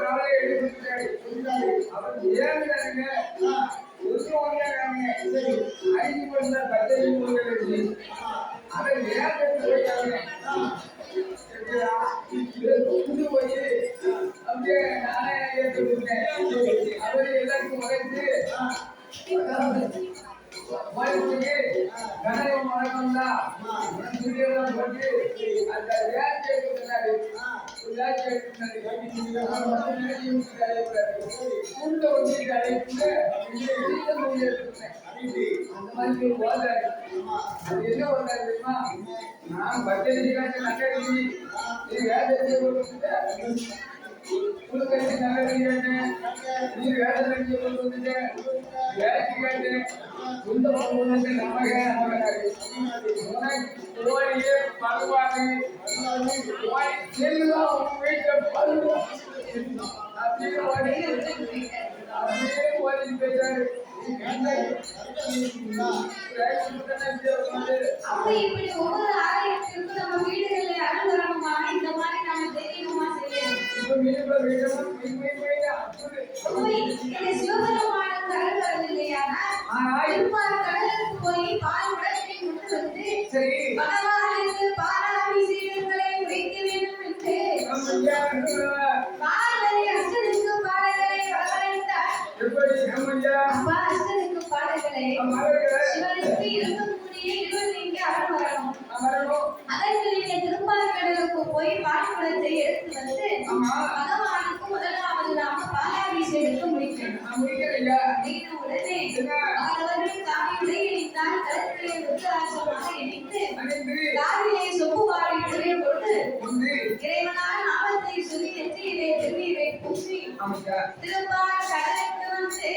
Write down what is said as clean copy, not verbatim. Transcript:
நாளை எடுத்துட்டாரு. அவர் ஏறாங்க. ஒருத்தர் வந்தாங்க. 5% பச்சை போகிறது. அதை ஏறாங்க போயிட்டாங்க. புது போய் அப்படியே நானே ஏற்றுக்கிட்டேன். அவர் எல்லாருக்கும் உழைத்து கனகம் வணக்கம்டா போட்டு அந்த வியாதி எடுத்துட்டாரு. கூட்ட ஒன்று அழைப்பு அந்த மாதிரி ஓதாரு. அது என்ன ஓதாரு தெரியுமா? நான் பச்சை நகரி வியாதி உலகத்தை நகரிட்டேன். நீ வேலை வந்துட்டேன். வேலைக்கு கேட்டேன். சொந்த நமக்கு கோழியே பருவாது எல்லாம் வீட்டை பருவம் அப்படியே ஓடி பேசாரு. அப்படி இப்படி ஒவ்வொரு ஆலயத்திற்கும் நம்ம வீடுகளில் அனுகரணுமா இந்த மாதிரி நாம தெரியணுமா செய்யணும். சிவபெருமானுக்கு அனுகரம் இல்லையானா திருப்பார் கடலுக்கு போய் பால் உடலை கொண்டு வந்து பகவானுக்கு பாலாபிஷேகங்களை வைக்க வேண்டும் என்று பார்வதி அஷ்டனுக்கு பாடல்களை வரவழைத்தார். அப்பா அஷ்டனுக்கு பாடல்களை சிவனுக்கு இருக்கக்கூடிய இருவர் இங்கே அனுகரம். அதற்கு நீங்க திருப்பார் கடலுக்கு போய் பால் குடத்தை எடுத்து வந்து பகவானுக்கு முதலாவது நாம பாலாபிஷேகத்தை முடிக்கணும். அப்படின்னு உடனே அவரவர்கள் காவியுடைய இணைத்தால் கருத்துடைய ருத்ராட்சமாக இணைத்து காவியை சொப்பு வாரியுடைய கொண்டு இறைவனால் நாமத்தை சொல்லி நெற்றியிலே திருநீரை பூசி திருப்பார் கடலுக்கு வந்து